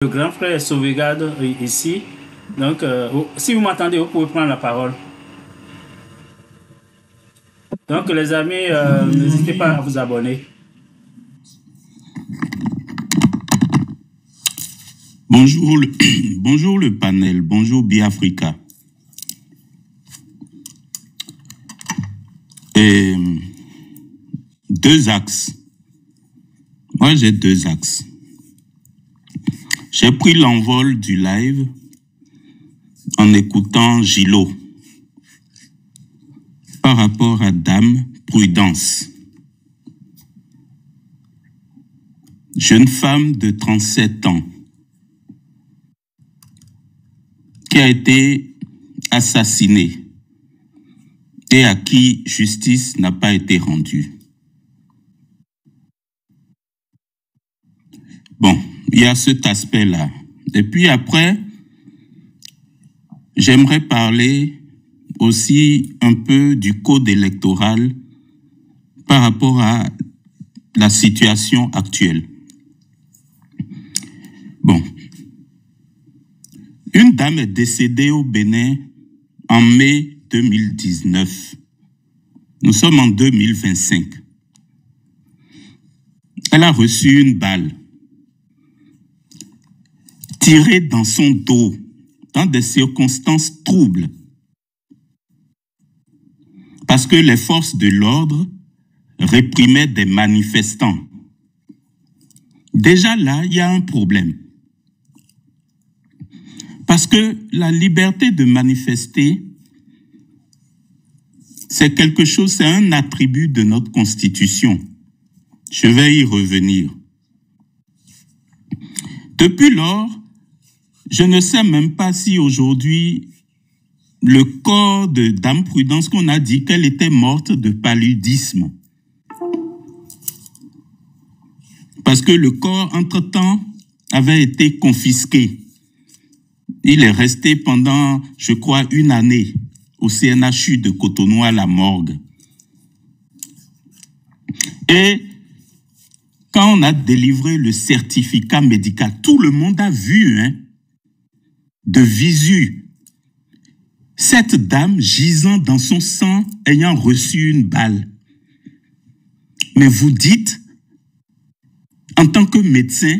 Le grand frère sauvegarde ici. Donc, si vous m'entendez, vous pouvez prendre la parole. Donc, les amis, n'hésitez pas à vous abonner. Bonjour le panel, bonjour Biafrica. Et deux axes. Moi, j'ai deux axes. J'ai pris l'envol du live en écoutant Gilo par rapport à Dame Prudence. Jeune femme de 37 ans qui a été assassinée et à qui justice n'a pas été rendue. Bon, il y a cet aspect-là. Et puis après, j'aimerais parler aussi un peu du code électoral par rapport à la situation actuelle. Bon, une dame est décédée au Bénin en mai 2019. Nous sommes en 2025. Elle a reçu une balle tirée dans son dos, dans des circonstances troubles. Parce que les forces de l'ordre réprimaient des manifestants. Déjà là, il y a un problème. Parce que la liberté de manifester, c'est quelque chose, c'est un attribut de notre Constitution. Je vais y revenir. Depuis lors, je ne sais même pas si aujourd'hui, le corps de Dame Prudence, qu'on a dit qu'elle était morte de paludisme. Parce que le corps, entre-temps, avait été confisqué. Il est resté pendant, je crois, 1 année au CNHU de Cotonou à la morgue. Et quand on a délivré le certificat médical, tout le monde a vu, de visu, cette dame gisant dans son sang, ayant reçu une balle. Mais vous dites, en tant que médecin,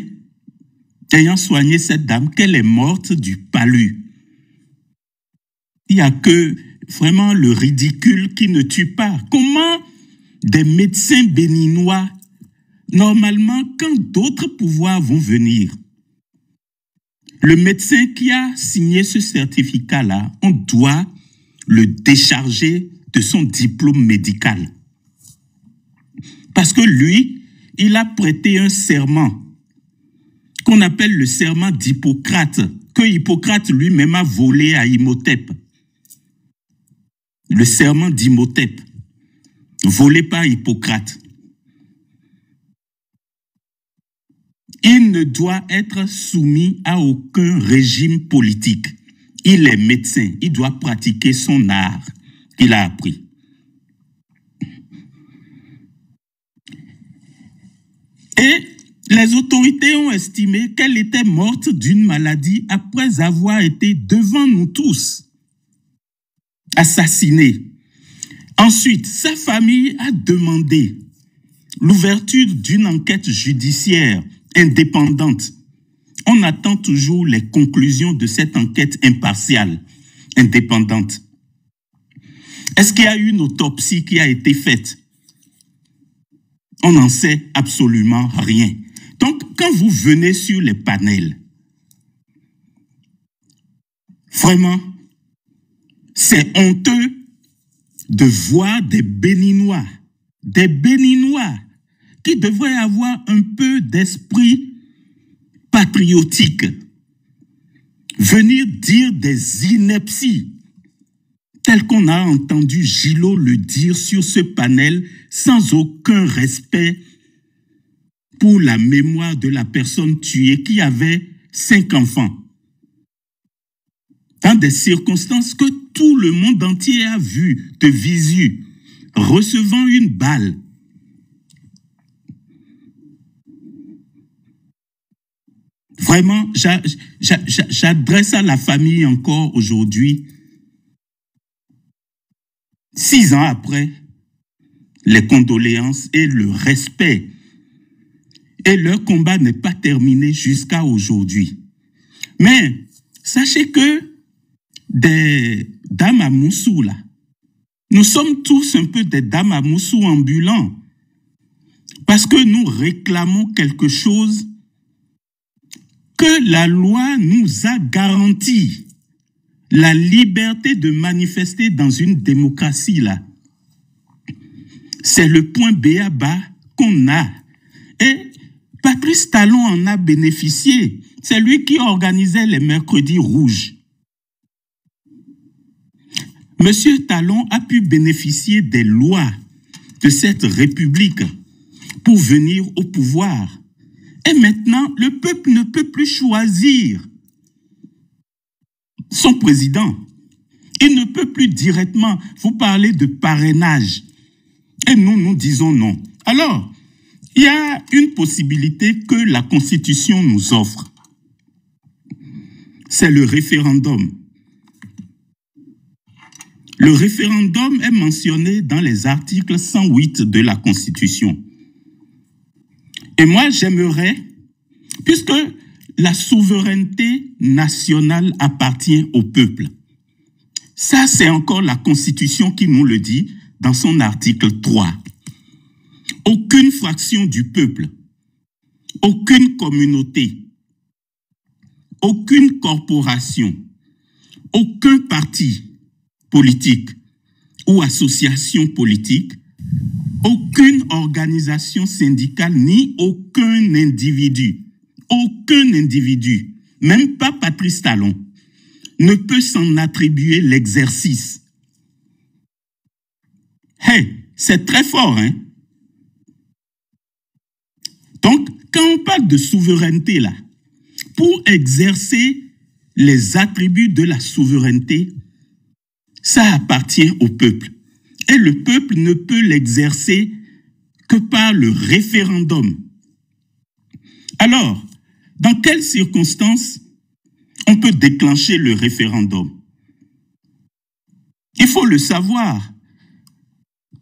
ayant soigné cette dame, qu'elle est morte du palu. Il n'y a que vraiment le ridicule qui ne tue pas. Comment des médecins béninois, normalement, quand d'autres pouvoirs vont venir, le médecin qui a signé ce certificat-là, on doit le décharger de son diplôme médical. Parce que lui, il a prêté un serment qu'on appelle le serment d'Hippocrate, que Hippocrate lui-même a volé à Imhotep. Le serment d'Imhotep, volé par Hippocrate. Il ne doit être soumis à aucun régime politique. Il est médecin, il doit pratiquer son art qu'il a appris. Et les autorités ont estimé qu'elle était morte d'une maladie après avoir été devant nous tous assassinée. Ensuite, sa famille a demandé l'ouverture d'une enquête judiciaire indépendante. On attend toujours les conclusions de cette enquête impartiale, indépendante. Est-ce qu'il y a eu une autopsie qui a été faite? On n'en sait absolument rien. Donc, quand vous venez sur les panels, vraiment, c'est honteux de voir des Béninois qui devraient avoir un peu d'esprit patriotique, venir dire des inepties, telles qu'on a entendu Gilo le dire sur ce panel, sans aucun respect pour la mémoire de la personne tuée qui avait 5 enfants. Dans des circonstances que tout le monde entier a vu de visu, recevant une balle. Vraiment, j'adresse à la famille encore aujourd'hui, 6 ans après, les condoléances et le respect. Et leur combat n'est pas terminé jusqu'à aujourd'hui. Mais sachez que des dames à Moussou, là, nous sommes tous un peu des dames à Moussou ambulants. Parce que nous réclamons quelque chose que la loi nous a garanti. La liberté de manifester dans une démocratie, là. C'est le point b.a.-ba qu'on a. Et Patrice Talon en a bénéficié. C'est lui qui organisait les mercredis rouges. Monsieur Talon a pu bénéficier des lois de cette République pour venir au pouvoir. Et maintenant, le peuple ne peut plus choisir son président. Il ne peut plus directement vous parler de parrainage. Et nous disons non. Alors, il y a une possibilité que la Constitution nous offre. C'est le référendum. Le référendum est mentionné dans les articles 108 de la Constitution. Et moi, j'aimerais, puisque la souveraineté nationale appartient au peuple, ça, c'est encore la Constitution qui nous le dit dans son article 3. Aucune fraction du peuple, aucune communauté, aucune corporation, aucun parti politique ou association politique, aucune organisation syndicale ni aucun individu, même pas Patrice Talon, ne peut s'en attribuer l'exercice. C'est très fort, hein? Donc, quand on parle de souveraineté, là, pour exercer les attributs de la souveraineté, ça appartient au peuple. Et le peuple ne peut l'exercer que par le référendum. Alors, dans quelles circonstances on peut déclencher le référendum? Il faut le savoir.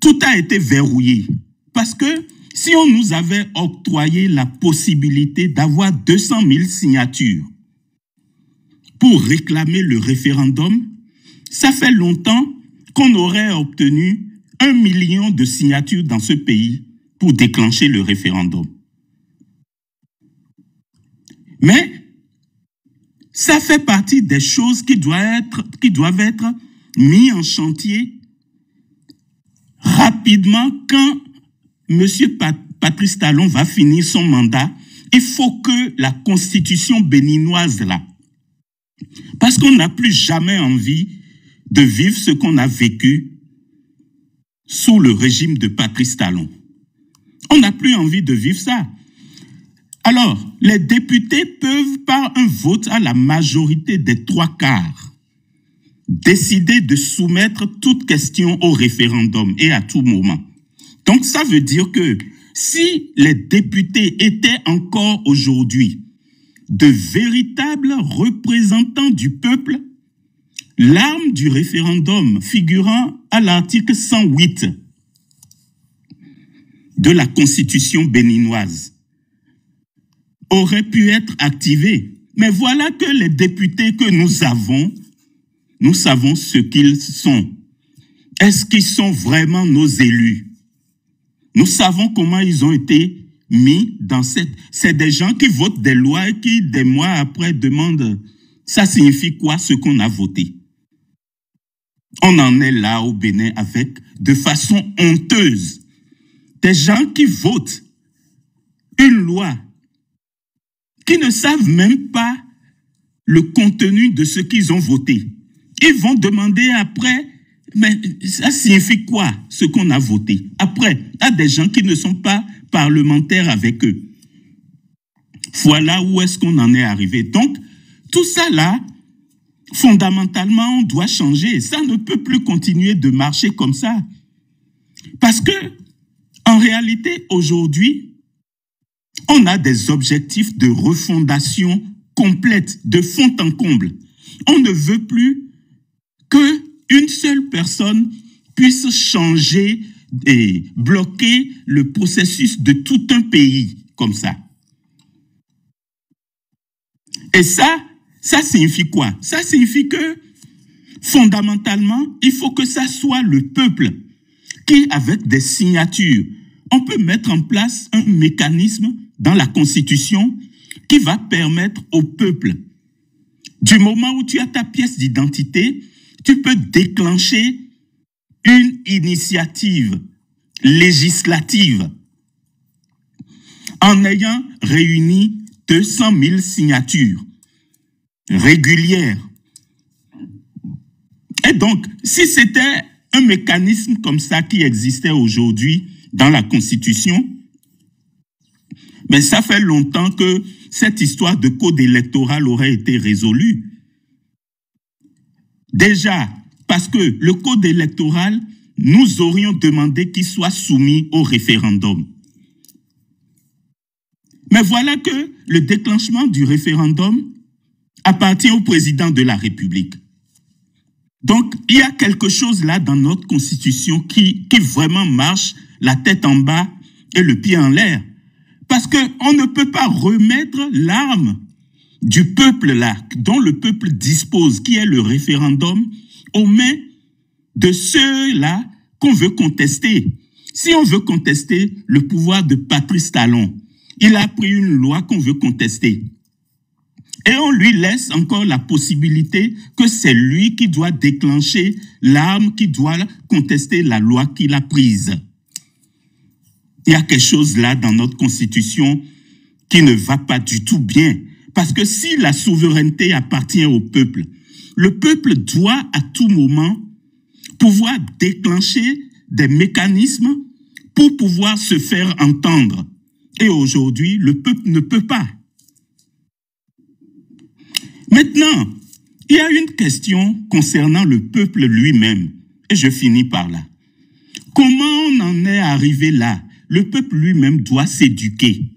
Tout a été verrouillé. Parce que si on nous avait octroyé la possibilité d'avoir 200 000 signatures pour réclamer le référendum, ça fait longtemps qu'on aurait obtenu 1 million de signatures dans ce pays pour déclencher le référendum. Mais ça fait partie des choses qui doivent être mises en chantier rapidement quand M. Patrice Talon va finir son mandat. Il faut que la constitution béninoise, là, parce qu'on n'a plus jamais envie de vivre ce qu'on a vécu sous le régime de Patrice Talon. On n'a plus envie de vivre ça. Alors, les députés peuvent, par un vote à la majorité des 3/4, décider de soumettre toute question au référendum et à tout moment. Donc, ça veut dire que si les députés étaient encore aujourd'hui de véritables représentants du peuple, l'arme du référendum figurant à l'article 108 de la Constitution béninoise aurait pu être activée. Mais voilà que les députés que nous savons ce qu'ils sont. Est-ce qu'ils sont vraiment nos élus? Nous savons comment ils ont été mis dans cette... C'est des gens qui votent des lois et qui, des mois après, demandent ça signifie quoi ce qu'on a voté? On en est là au Bénin avec, de façon honteuse, des gens qui votent une loi qui ne savent même pas le contenu de ce qu'ils ont voté. Ils vont demander après, mais ça signifie quoi ce qu'on a voté? Après, à des gens qui ne sont pas parlementaires avec eux. Voilà où est-ce qu'on en est arrivé. Donc, tout ça là, fondamentalement, on doit changer. Ça ne peut plus continuer de marcher comme ça. Parce que, en réalité, aujourd'hui, On a des objectifs de refondation complète, de fond en comble. On ne veut plus qu'une seule personne puisse changer et bloquer le processus de tout un pays comme ça. Et ça signifie quoi? Ça signifie que, fondamentalement, il faut que ça soit le peuple qui, avec des signatures, on peut mettre en place un mécanisme dans la Constitution qui va permettre au peuple, du moment où tu as ta pièce d'identité, tu peux déclencher une initiative législative en ayant réuni 200 000 signatures régulières. Et donc, si c'était un mécanisme comme ça qui existait aujourd'hui dans la Constitution, mais ça fait longtemps que cette histoire de code électoral aurait été résolue. Déjà, parce que le code électoral, nous aurions demandé qu'il soit soumis au référendum. Mais voilà que le déclenchement du référendum appartient au président de la République. Donc, il y a quelque chose là dans notre Constitution qui vraiment marche la tête en bas et le pied en l'air. Parce qu'on ne peut pas remettre l'arme du peuple là, dont le peuple dispose, qui est le référendum, aux mains de ceux-là qu'on veut contester. Si on veut contester le pouvoir de Patrice Talon, il a pris une loi qu'on veut contester. Et on lui laisse encore la possibilité que c'est lui qui doit déclencher l'arme, qui doit contester la loi qu'il a prise. Il y a quelque chose là dans notre Constitution qui ne va pas du tout bien. Parce que si la souveraineté appartient au peuple, le peuple doit à tout moment pouvoir déclencher des mécanismes pour pouvoir se faire entendre. Et aujourd'hui, le peuple ne peut pas. Maintenant, il y a une question concernant le peuple lui-même. Et je finis par là. Comment on en est arrivé là? Le peuple lui-même doit s'éduquer.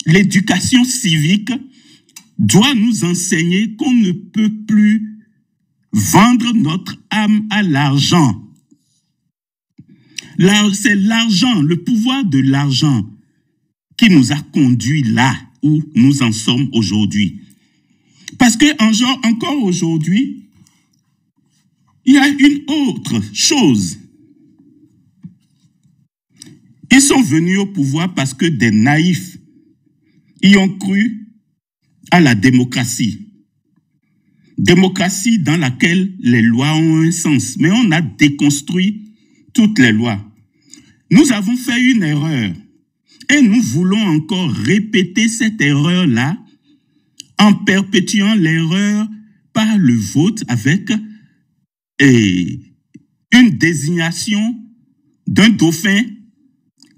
L'éducation civique doit nous enseigner qu'on ne peut plus vendre notre âme à l'argent. C'est l'argent, le pouvoir de l'argent qui nous a conduits là où nous en sommes aujourd'hui. Parce que encore aujourd'hui, il y a une autre chose. Ils sont venus au pouvoir parce que des naïfs y ont cru à la démocratie. Démocratie dans laquelle les lois ont un sens. Mais on a déconstruit toutes les lois. Nous avons fait une erreur. Et nous voulons encore répéter cette erreur-là en perpétuant l'erreur par le vote avec une désignation d'un dauphin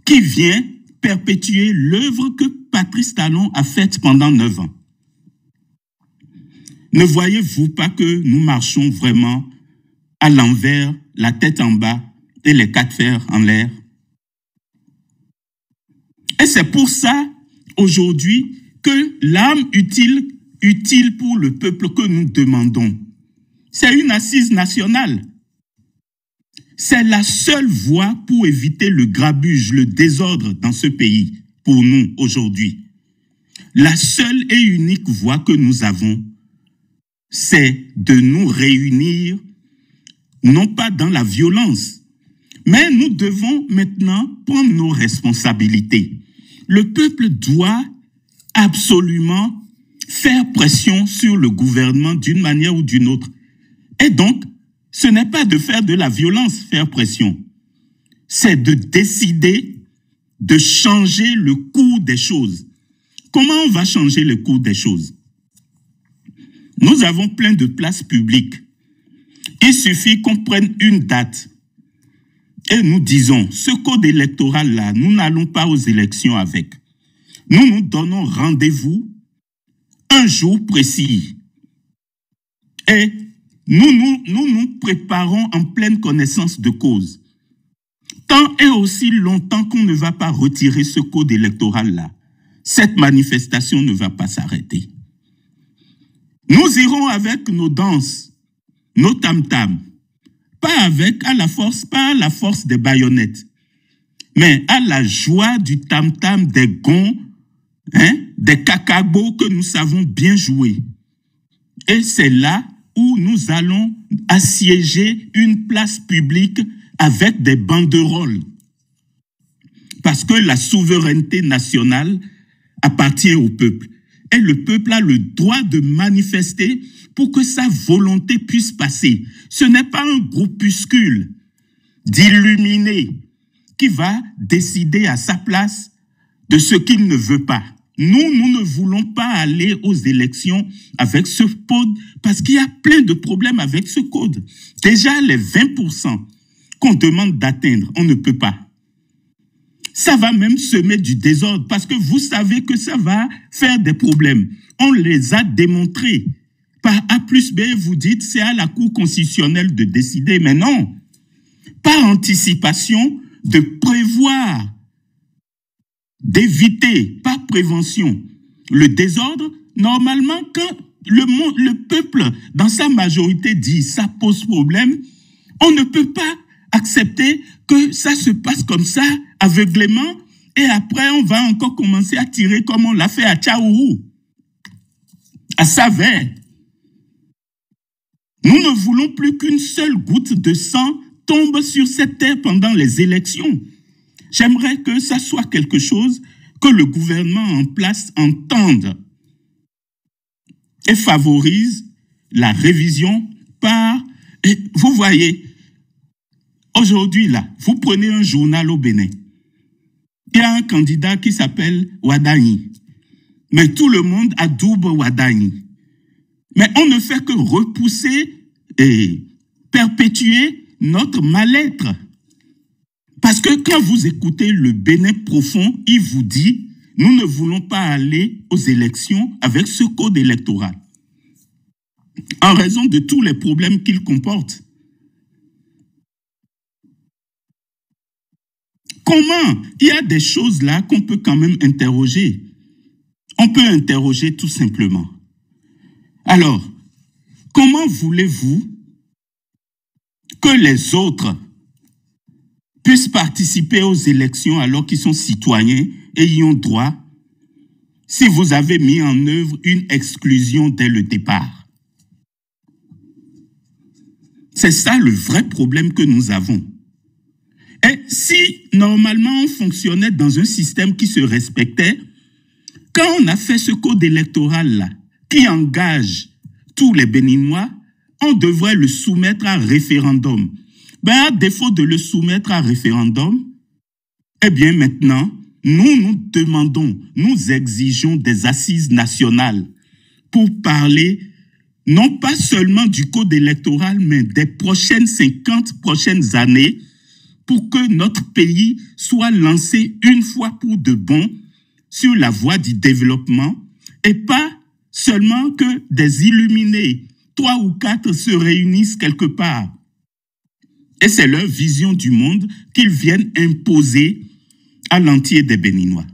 qui vient perpétuer l'œuvre que Patrice Talon a faite pendant 9 ans. Ne voyez-vous pas que nous marchons vraiment à l'envers, la tête en bas et les 4 fers en l'air? Et c'est pour ça, aujourd'hui, que l'arme utile pour le peuple que nous demandons, c'est une assise nationale. C'est la seule voie pour éviter le grabuge, le désordre dans ce pays, pour nous, aujourd'hui. La seule et unique voie que nous avons, c'est de nous réunir, non pas dans la violence, mais nous devons maintenant prendre nos responsabilités. Le peuple doit absolument faire pression sur le gouvernement d'une manière ou d'une autre. Et donc, ce n'est pas de faire de la violence, faire pression. C'est de décider de changer le cours des choses. Comment on va changer le cours des choses? Nous avons plein de places publiques. Il suffit qu'on prenne une date et nous disons, ce code électoral-là, nous n'allons pas aux élections avec. Nous nous donnons rendez-vous un jour précis. Et nous préparons en pleine connaissance de cause. Tant et aussi longtemps qu'on ne va pas retirer ce code électoral-là, cette manifestation ne va pas s'arrêter. Nous irons avec nos danses, nos tam-tams, pas à la force des baïonnettes, mais à la joie du tam-tam, des gonds, des kakabos que nous savons bien jouer. Et c'est là où nous allons assiéger une place publique avec des banderoles. Parce que la souveraineté nationale appartient au peuple. Et le peuple a le droit de manifester pour que sa volonté puisse passer. Ce n'est pas un groupuscule d'illuminés qui va décider à sa place de ce qu'il ne veut pas. Nous ne voulons pas aller aux élections avec ce code parce qu'il y a plein de problèmes avec ce code. Déjà, les 20% qu'on demande d'atteindre, on ne peut pas. Ça va même semer du désordre parce que vous savez que ça va faire des problèmes. On les a démontrés. Par A plus B, vous dites c'est à la Cour constitutionnelle de décider, mais non. Par anticipation, de prévoir, d'éviter, par prévention, le désordre. Normalement, quand le peuple, dans sa majorité, dit ça pose problème, on ne peut pas accepter que ça se passe comme ça, aveuglément, et après on va encore commencer à tirer comme on l'a fait à Tchaourou, à Savert. Nous ne voulons plus qu'une seule goutte de sang tombe sur cette terre pendant les élections. J'aimerais que ça soit quelque chose que le gouvernement en place entende et favorise la révision par... Et vous voyez, aujourd'hui, là, vous prenez un journal au Bénin. Il y a un candidat qui s'appelle Wadani. Mais tout le monde adoube Wadani. Mais on ne fait que repousser et perpétuer notre mal-être. Parce que quand vous écoutez le Bénin profond, il vous dit, nous ne voulons pas aller aux élections avec ce code électoral. En raison de tous les problèmes qu'il comporte. Comment? Il y a des choses là qu'on peut quand même interroger. On peut interroger tout simplement. Alors, comment voulez-vous que les autres puissent participer aux élections alors qu'ils sont citoyens et y ont droit si vous avez mis en œuvre une exclusion dès le départ? C'est ça le vrai problème que nous avons. Et si normalement on fonctionnait dans un système qui se respectait, quand on a fait ce code électoral-là, qui engage tous les Béninois, on devrait le soumettre à référendum. Ben, à défaut de le soumettre à référendum, eh bien maintenant, nous demandons, nous exigeons des assises nationales pour parler non pas seulement du code électoral, mais des prochaines 50 prochaines années pour que notre pays soit lancé une fois pour de bon sur la voie du développement et pas seulement que des illuminés, 3 ou 4 se réunissent quelque part. Et c'est leur vision du monde qu'ils viennent imposer à l'entier des Béninois.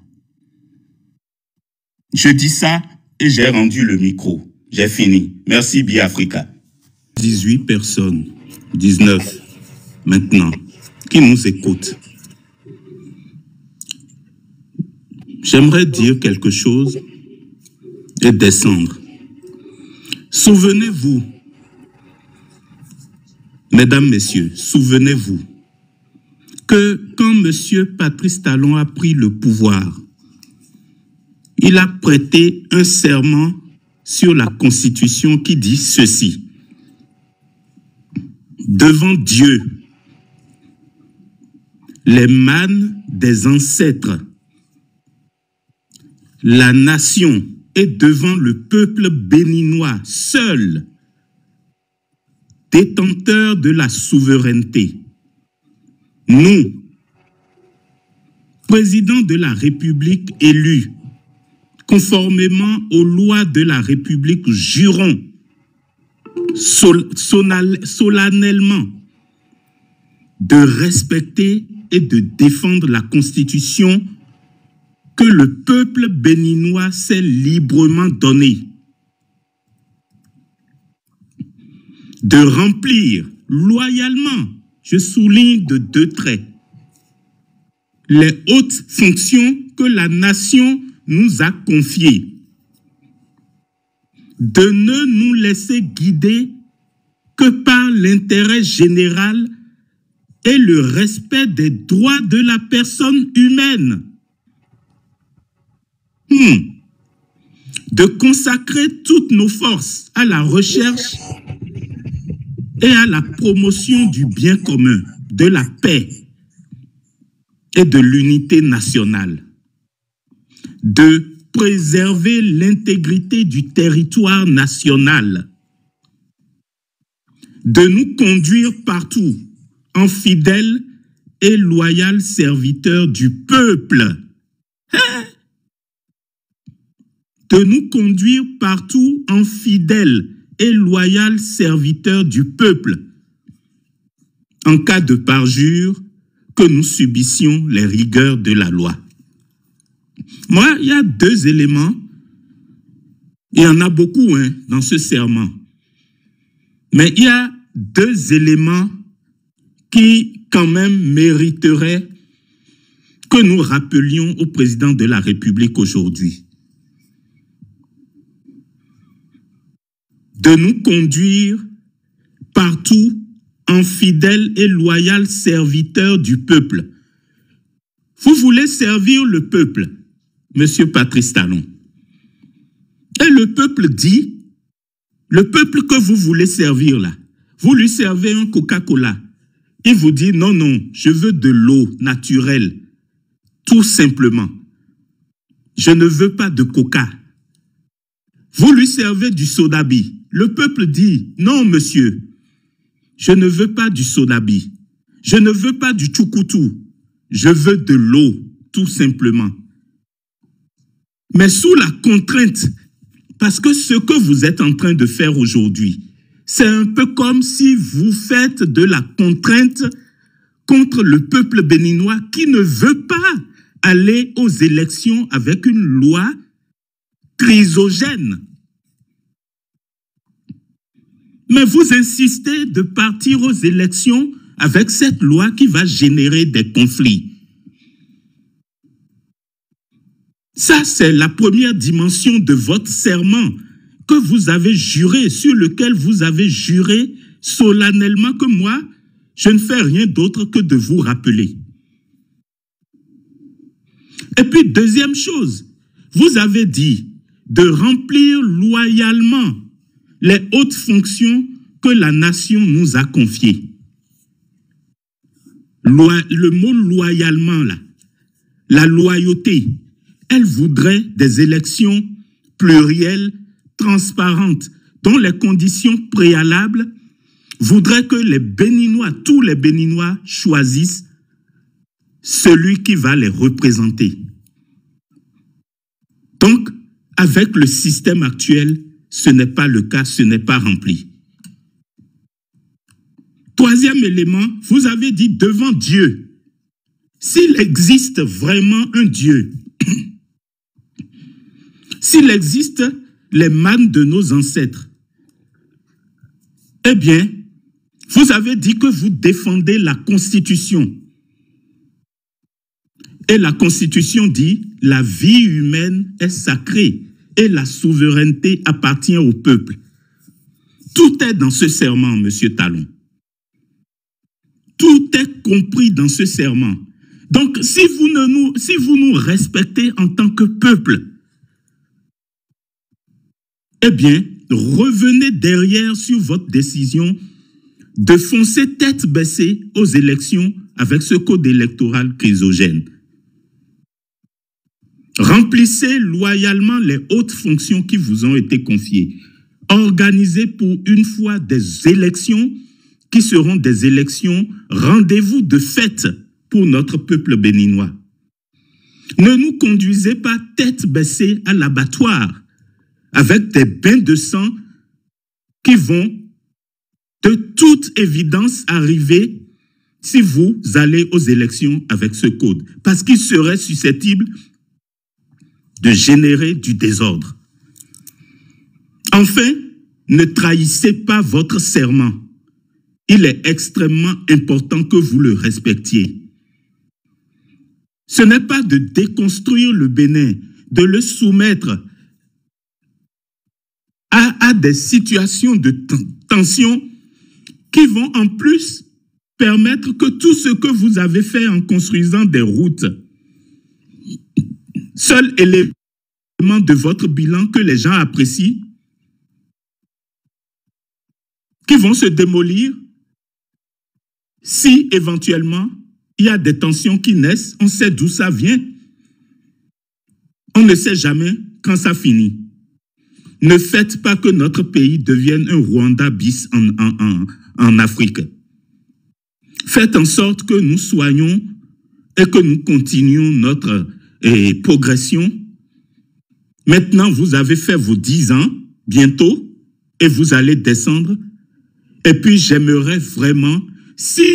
Je dis ça et j'ai rendu le micro. J'ai fini. Merci Biafrica. 18 personnes, 19 maintenant, qui nous écoutent. J'aimerais dire quelque chose et descendre. Souvenez-vous, mesdames, messieurs, souvenez-vous que quand M. Patrice Talon a pris le pouvoir, il a prêté un serment sur la Constitution qui dit ceci. Devant Dieu, les mânes des ancêtres, la nation et devant le peuple béninois seul, détenteur de la souveraineté. Nous, président de la République élu, conformément aux lois de la République, jurons solennellement de respecter et de défendre la Constitution que le peuple béninois s'est librement donné de remplir loyalement, je souligne de 2 traits, les hautes fonctions que la nation nous a confiées, de ne nous laisser guider que par l'intérêt général et le respect des droits de la personne humaine, de consacrer toutes nos forces à la recherche et à la promotion du bien commun, de la paix et de l'unité nationale, de préserver l'intégrité du territoire national, de nous conduire partout en fidèles et loyaux serviteurs du peuple. De nous conduire partout en fidèles et loyaux serviteurs du peuple, en cas de parjure, que nous subissions les rigueurs de la loi. Moi, il y a 2 éléments, il y en a beaucoup dans ce serment, mais il y a 2 éléments qui quand même mériteraient que nous rappelions au président de la République aujourd'hui. De nous conduire partout en fidèles et loyaux serviteurs du peuple. Vous voulez servir le peuple, Monsieur Patrice Talon. Et le peuple dit, le peuple que vous voulez servir là, vous lui servez un Coca-Cola. Il vous dit, non, non, je veux de l'eau naturelle, tout simplement. Je ne veux pas de Coca. Vous lui servez du sodabi. Le peuple dit, non, monsieur, je ne veux pas du sodabi. Je ne veux pas du tchoukoutou. Je veux de l'eau, tout simplement. Mais sous la contrainte, parce que ce que vous êtes en train de faire aujourd'hui, c'est un peu comme si vous faites de la contrainte contre le peuple béninois qui ne veut pas aller aux élections avec une loi chrysogène. Mais vous insistez de partir aux élections avec cette loi qui va générer des conflits. Ça, c'est la première dimension de votre serment que vous avez juré, sur lequel vous avez juré solennellement que moi, je ne fais rien d'autre que de vous rappeler. Et puis, deuxième chose, vous avez dit de remplir loyalement les hautes fonctions que la nation nous a confiées. Le mot loyalement, là, la loyauté, elle voudrait des élections plurielles, transparentes, dont les conditions préalables voudraient que les Béninois, tous les Béninois, choisissent celui qui va les représenter. Donc, avec le système actuel, ce n'est pas le cas, ce n'est pas rempli. Troisième élément, vous avez dit devant Dieu, s'il existe vraiment un Dieu, s'il existe les mânes de nos ancêtres, eh bien, vous avez dit que vous défendez la Constitution. Et la Constitution dit, la vie humaine est sacrée et la souveraineté appartient au peuple. Tout est dans ce serment, Monsieur Talon. Tout est compris dans ce serment. Donc, si vous nous respectez en tant que peuple, eh bien, revenez derrière sur votre décision de foncer tête baissée aux élections avec ce code électoral chrysogène. Remplissez loyalement les hautes fonctions qui vous ont été confiées. Organisez pour une fois des élections qui seront des élections rendez-vous de fête pour notre peuple béninois. Ne nous conduisez pas tête baissée à l'abattoir avec des bains de sang qui vont de toute évidence arriver si vous allez aux élections avec ce code. Parce qu'il serait susceptible de générer du désordre. Enfin, ne trahissez pas votre serment. Il est extrêmement important que vous le respectiez. Ce n'est pas de déconstruire le Bénin, de le soumettre à des situations de tension qui vont en plus permettre que tout ce que vous avez fait en construisant des routes, seul élément de votre bilan que les gens apprécient, qui vont se démolir si éventuellement il y a des tensions qui naissent, on sait d'où ça vient. On ne sait jamais quand ça finit. Ne faites pas que notre pays devienne un Rwanda bis en Afrique. Faites en sorte que nous soyons et que nous continuions notre progression. Maintenant, vous avez fait vos 10 ans, bientôt, et vous allez descendre. Et puis, j'aimerais vraiment, si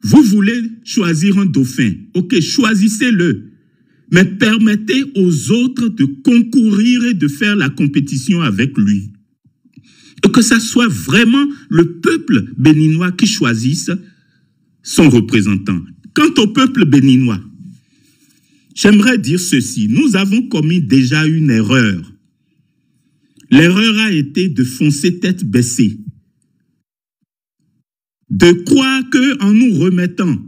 vous voulez choisir un dauphin, ok, choisissez-le. Mais permettez aux autres de concourir et de faire la compétition avec lui. Et que ça soit vraiment le peuple béninois qui choisisse son représentant. Quant au peuple béninois, j'aimerais dire ceci. Nous avons commis déjà une erreur. L'erreur a été de foncer tête baissée. De croire qu'en nous remettant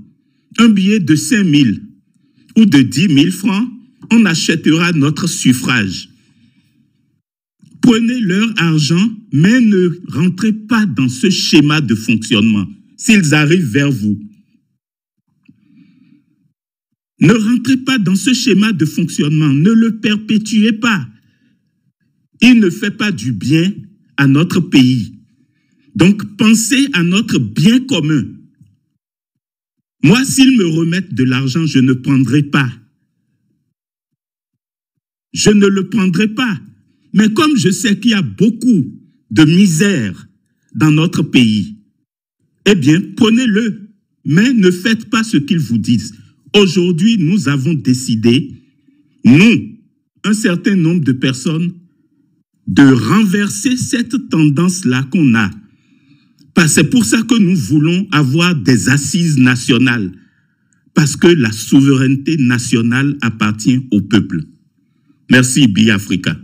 un billet de 5 000 ou de 10 000 francs, on achètera notre suffrage. Prenez leur argent, mais ne rentrez pas dans ce schéma de fonctionnement s'ils arrivent vers vous. Ne rentrez pas dans ce schéma de fonctionnement, ne le perpétuez pas. Il ne fait pas du bien à notre pays. Donc, pensez à notre bien commun. Moi, s'ils me remettent de l'argent, je ne prendrai pas. Je ne le prendrai pas. Mais comme je sais qu'il y a beaucoup de misère dans notre pays, eh bien, prenez-le. Mais ne faites pas ce qu'ils vous disent. Aujourd'hui, nous avons décidé, nous, un certain nombre de personnes, de renverser cette tendance-là qu'on a. C'est pour ça que nous voulons avoir des assises nationales. Parce que la souveraineté nationale appartient au peuple. Merci, BIAfrica.